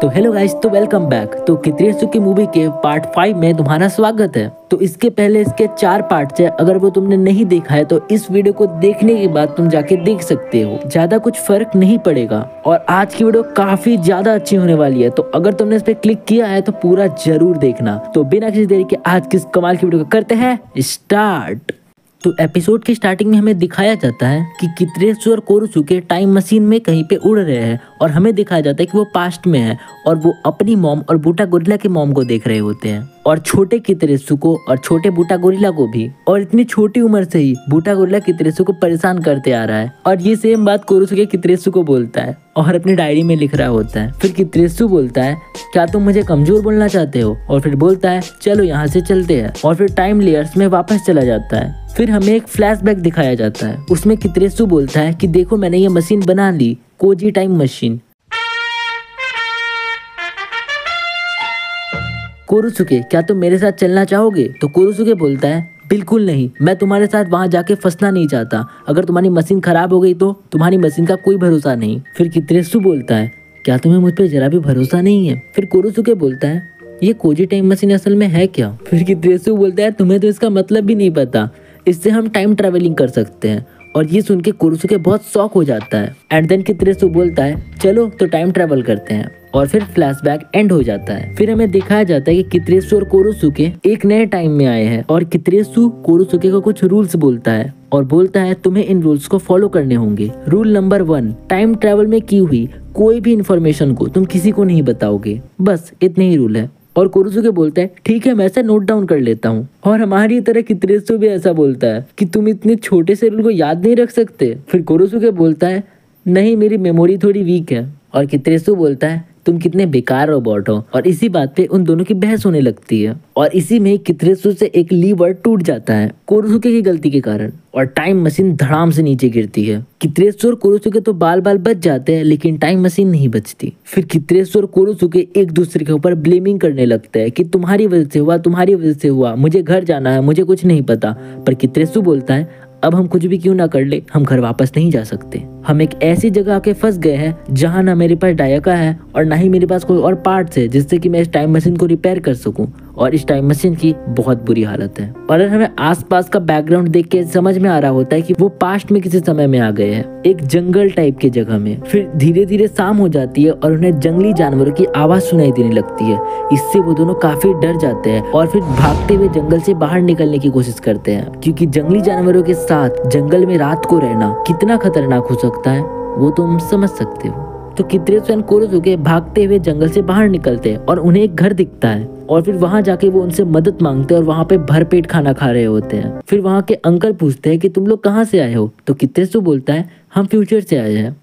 तो hello guys, तो welcome back. तो कितरेसु की मूवी के पार्ट 5 में तुम्हारा स्वागत है। तो इसके पहले इसके 4 पार्ट्स है, अगर वो तुमने नहीं देखा है तो इस वीडियो को देखने के बाद तुम जाके देख सकते हो, ज्यादा कुछ फर्क नहीं पड़ेगा। और आज की वीडियो काफी ज्यादा अच्छी होने वाली है, तो अगर तुमने इस पे क्लिक किया है तो पूरा जरूर देखना। तो बिना किसी देरी के आज किस कमाल की वीडियो को करते हैं स्टार्ट। तो एपिसोड की स्टार्टिंग में हमें दिखाया जाता है कि कितरेसु और कोरोसुके टाइम मशीन में कहीं पे उड़ रहे हैं और हमें दिखाया जाता है कि वो पास्ट में है और वो अपनी मॉम और बूटा गोरिल्ला के मॉम को देख रहे होते हैं और छोटे कितरेसु को और छोटे बूटा गोरिल्ला को भी। और इतनी छोटी उम्र से ही बूटा गोरिल्ला कितरेसु को परेशान करते आ रहा है और ये सेम बात कोरोसुके कितरेसु को बोलता है और अपनी डायरी में लिख रहा होता है। फिर कितरेसु बोलता है, क्या तुम मुझे कमजोर बोलना चाहते हो? और फिर बोलता है, चलो यहाँ से चलते हैं। और फिर टाइम लेयर्स में वापस चला जाता है। फिर हमें एक फ्लैशबैक दिखाया जाता है, उसमें कितरेसु बोलता है कि देखो मैंने ये मशीन बना ली, कोजी टाइम मशीन। कोरोसुके, क्या तुम मेरे साथ चलना चाहोगे? तो कोरोसुके बोलता है, बिल्कुल नहीं, मैं तुम्हारे साथ वहां जाके फंसना नहीं चाहता। अगर तुम्हारी मशीन खराब हो गई तो तुम्हारी मशीन का कोई भरोसा नहीं। फिर कितरेसु बोलता है, क्या तुम्हें मुझ पर जरा भी भरोसा नहीं है? फिर कोरोसुके बोलता है, ये कोजी टाइम मशीन असल में है क्या? फिर कितरेसु बोलता है, तुम्हें तो इसका मतलब भी नहीं पता, इससे हम टाइम ट्रेवलिंग कर सकते हैं। और ये सुन के कोरोसुके बहुत शॉक हो जाता है। एंड देन कितरेसु बोलता है, चलो तो टाइम ट्रेवल करते हैं। और फिर फ्लैशबैक एंड हो जाता है। फिर हमें दिखाया जाता है कि कितरेसु और कोरोसुके एक नए टाइम में आए हैं और कितरेसु कोरोसुके को कुछ रूल्स बोलता है और बोलता है, तुम्हें इन रूल्स को फॉलो करने होंगे। रूल नंबर 1, टाइम ट्रेवल में की हुई कोई भी इंफॉर्मेशन को तुम किसी को नहीं बताओगे, बस इतने ही रूल है। और कोरोसुके बोलता है, ठीक है, मैं ऐसा नोट डाउन कर लेता हूँ। और हमारी तरह कितरेसु भी ऐसा बोलता है कि तुम इतने छोटे से रूल को याद नहीं रख सकते। फिर कोरोसुके बोलता है, नहीं, मेरी मेमोरी थोड़ी वीक है। और कितरेसु बोलता है, तुम कितने बेकार रोबोट हो। और इसी बात पे उन दोनों की बहस होने लगती है और इसी में कितरेसु से एक लीवर टूट जाता है कोरोसुके की गलती के कारण और टाइम मशीन धड़ाम से नीचे गिरती है। कितरेसु और कोरोसुके तो बाल बाल बच जाते हैं, लेकिन टाइम मशीन नहीं बचती। फिर कितरेसु और कोरोसुके एक दूसरे के ऊपर ब्लेमिंग करने लगते हैं कि तुम्हारी वजह से हुआ, तुम्हारी वजह से हुआ, मुझे घर जाना है, मुझे कुछ नहीं पता। पर कितरेसु बोलता है, अब हम कुछ भी क्यों ना कर ले, हम घर वापस नहीं जा सकते। हम एक ऐसी जगह आके फंस गए हैं जहां ना मेरे पास डायका है और ना ही मेरे पास कोई और पार्ट्स है जिससे कि मैं इस टाइम मशीन को रिपेयर कर सकूं। और इस टाइम मशीन की बहुत बुरी हालत है। और हमें आसपास का बैकग्राउंड देख के समझ में आ रहा होता है कि वो पास्ट में किसी समय में आ गए हैं, एक जंगल टाइप के जगह में। फिर धीरे धीरे शाम हो जाती है और उन्हें जंगली जानवरों की आवाज सुनाई देने लगती है। इससे वो दोनों काफी डर जाते हैं और फिर भागते हुए जंगल से बाहर निकलने की कोशिश करते हैं, क्योंकि जंगली जानवरों के साथ जंगल में रात को रहना कितना खतरनाक हो सकता है वो तुम समझ सकते हो। तो कितरेसु और कोरोसुके भागते हुए जंगल से बाहर निकलते हैं और उन्हें एक घर दिखता है और फिर वहां जाके वो उनसे मदद मांगते हैं और वहां पे भरपेट खाना खा रहे होते हैं। फिर वहां के अंकल पूछते हैं कि तुम लोग कहाँ से आए हो? तो कितरेसु बोलता है, हम फ्यूचर से आए हैं।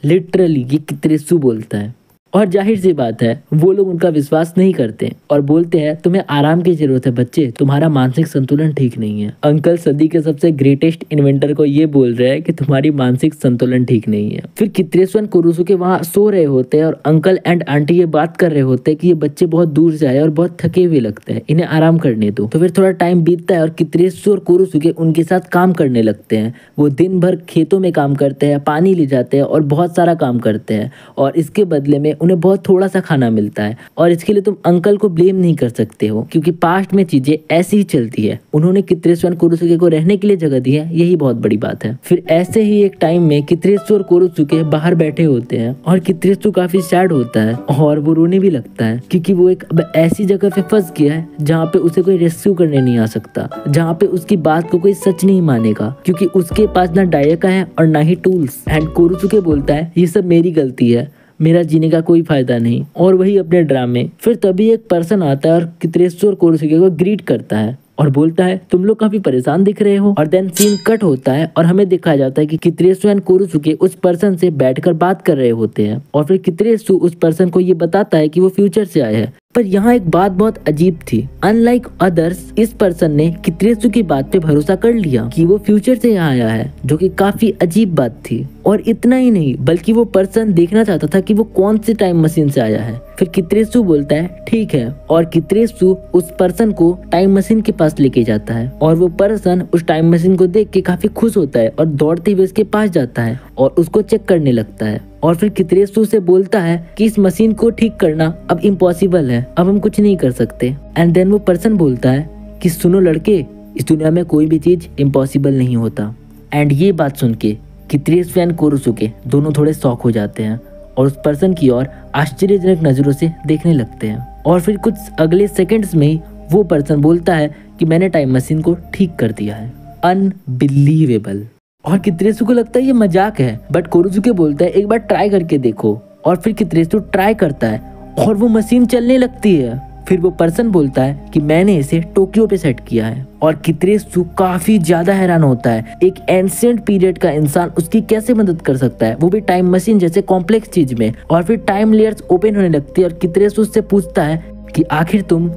लिटरली ये कितरेसु बोलता है और जाहिर सी बात है वो लोग उनका विश्वास नहीं करते और बोलते हैं, तुम्हें आराम की जरूरत है बच्चे, तुम्हारा मानसिक संतुलन ठीक नहीं है। अंकल सदी के सबसे ग्रेटेस्ट इन्वेंटर को ये बोल रहे हैं कि तुम्हारी मानसिक संतुलन ठीक नहीं है। फिर कितरेसु और कोरोसुके वहां सो रहे होते हैं और अंकल एंड आंटी ये बात कर रहे होते हैं कि ये बच्चे बहुत दूर से आए और बहुत थके हुए लगते हैं, इन्हें आराम करने दो। तो फिर थोड़ा टाइम बीतता है और कितरेसु और कोरोसुके उनके साथ काम करने लगते हैं। वो दिन भर खेतों में काम करते हैं, पानी ले जाते हैं और बहुत सारा काम करते हैं और इसके बदले में उन्हें बहुत थोड़ा सा खाना मिलता है। और इसके लिए तुम अंकल को ब्लेम नहीं कर सकते हो, क्योंकि पास्ट में चीजें ऐसी ही चलती है। उन्होंने कितरेसु और कोरोसुके को रहने के लिए जगह दी है, यही बहुत बड़ी बात है। फिर ऐसे ही एक टाइम में कितरेसु और कोरोसुके बाहर बैठे होते हैं और कितरेसु काफी सैड होता है और वो रोने भी लगता है, क्योंकि वो एक ऐसी जगह पे फंस गया है जहाँ पे उसे कोई रेस्क्यू करने नहीं आ सकता, जहाँ पे उसकी बात को कोई सच नहीं मानेगा, क्योंकि उसके पास ना डायका है और ना ही टूल्स। एंड कोरोसुके बोलता है, ये सब मेरी गलती है, मेरा जीने का कोई फायदा नहीं। और वही अपने ड्रामे। फिर तभी एक पर्सन आता है और कितरेसु और कोरोसुके को ग्रीट करता है और बोलता है, तुम लोग काफी परेशान दिख रहे हो। और देन सीन कट होता है और हमें दिखाया जाता है कि कितरेसु एंड कोरोसुके उस पर्सन से बैठकर बात कर रहे होते हैं और फिर कितरेसु उस पर्सन को ये बताता है कि वो फ्यूचर से आए हैं। पर यहाँ एक बात बहुत अजीब थी। अनलाइक अदर्स, इस पर्सन ने कितरेसु की बात पे भरोसा कर लिया कि वो फ्यूचर से यहाँ आया है, जो कि काफी अजीब बात थी। और इतना ही नहीं बल्कि वो पर्सन देखना चाहता था कि वो कौन सी टाइम मशीन से आया है। फिर कित्रेसु बोलता है ठीक है, और कित्रेसु उस पर्सन को टाइम मशीन के पास लेके जाता है और वो पर्सन उस टाइम मशीन को देख के काफी खुश होता है और दौड़ते हुए उसके पास जाता है और उसको चेक करने लगता है। और फिर कित्रेसु से बोलता है कि इस मशीन को ठीक करना अब इम्पॉसिबल है, अब हम कुछ नहीं कर सकते। एंड देन वो पर्सन बोलता है कि सुनो लड़के, इस दुनिया में कोई भी चीज इम्पॉसिबल नहीं होता। एंड ये बात सुन के कित्रेसु एंड कोरोसुके दोनों थोड़े शॉक हो जाते हैं और उस पर्सन की ओर आश्चर्यजनक नजरों से देखने लगते हैं। और फिर कुछ अगले सेकंड्स में ही वो पर्सन बोलता है कि मैंने टाइम मशीन को ठीक कर दिया है। अनबिलीवेबल। और कित्रेसु को लगता है ये मजाक है, बट कोरोसुके बोलता है एक बार ट्राई करके देखो। और फिर कित्रेसु ट्राई करता है और वो मशीन चलने लगती है। फिर वो पर्सन बोलता है कि मैंने इसे टोक्यो पे सेट किया है। और कित्रेसु काफी ज्यादा हैरान होता है, एक एंशिएंट पीरियड का इंसान उसकी कैसे मदद कर सकता है, वो भी टाइम मशीन जैसे कॉम्प्लेक्स चीज में। और फिर टाइम लेयर्स ओपन होने लगती है और कित्रेसु उससे पूछता है कि आखिर तुम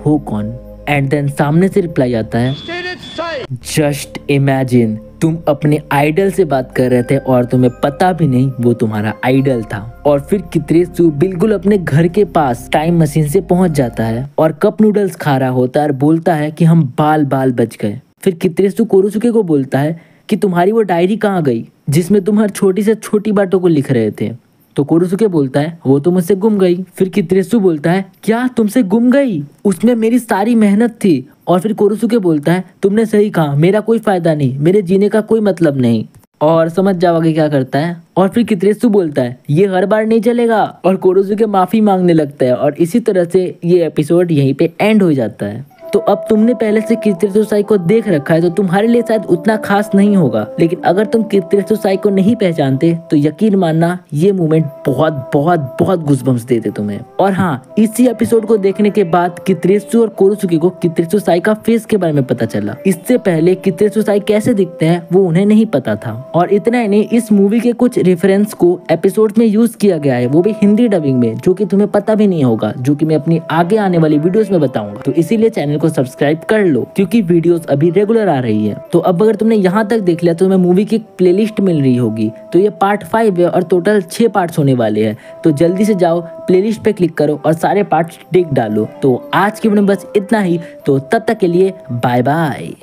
हो कौन। एंड देन सामने से रिप्लाई आता है जस्ट इमेजिन, तुम अपने आइडल से बात कर रहे थे और तुम्हें पता भी नहीं वो तुम्हारा आइडल था। और फिर कित्रेसु बिल्कुल अपने घर के पास टाइम मशीन से पहुंच जाता है और कप नूडल्स खा रहा होता है और बोलता है कि हम बाल बाल बच गए। फिर कित्रेसु कोरोसुके को बोलता है कि तुम्हारी वो डायरी कहाँ गई जिसमें तुम हर छोटी से छोटी बातों को लिख रहे थे। तो कोरोसुके बोलता है वो तो मुझसे गुम गई। फिर कित्रेसु बोलता है क्या तुमसे गुम गई, उसमें मेरी सारी मेहनत थी। और फिर कोरोसुके बोलता है तुमने सही कहा, मेरा कोई फायदा नहीं, मेरे जीने का कोई मतलब नहीं। और समझ जाओगे क्या करता है। और फिर कित्रेसु बोलता है ये हर बार नहीं चलेगा और कोरोसुके माफी मांगने लगता है। और इसी तरह से ये एपिसोड यहीं पे एंड हो जाता है। तो अब तुमने पहले से कित्रेसु साई को देख रखा है तो तुम्हारे लिए शायद उतना खास नहीं होगा, लेकिन अगर तुम कित्रेसु साई को नहीं पहचानते तो यकीन मानना ये मोमेंट बहुत बहुत बहुत गुज़बम्स देते तुम्हें। और हाँ, इसी एपिसोड को देखने के बाद कित्रेसु और कोरोसुके को कित्रेसु साई का फेस के बारे में पता चला। इससे पहले कित्रेसु साई कैसे दिखते हैं वो उन्हें नहीं पता था। और इतना ही नहीं, इस मूवी के कुछ रेफरेंस को एपिसोड में यूज किया गया है, वो भी हिंदी डबिंग में, जो कि तुम्हें पता भी नहीं होगा, जो कि मैं अपनी आगे आने वाली वीडियोस में बताऊंगा। तो इसीलिए चैनल को सब्सक्राइब कर लो क्योंकि वीडियोस अभी रेगुलर आ रही है। तो अब अगर तुमने यहाँ तक देख लिया तो तुम्हें मूवी की प्लेलिस्ट मिल रही होगी। तो ये पार्ट 5 है और टोटल 6 पार्ट्स होने वाले हैं। तो जल्दी से जाओ प्लेलिस्ट पे क्लिक करो और सारे पार्ट्स देख डालो। तो आज की वीडियो में बस इतना ही। तो तब तक के लिए बाय बाय।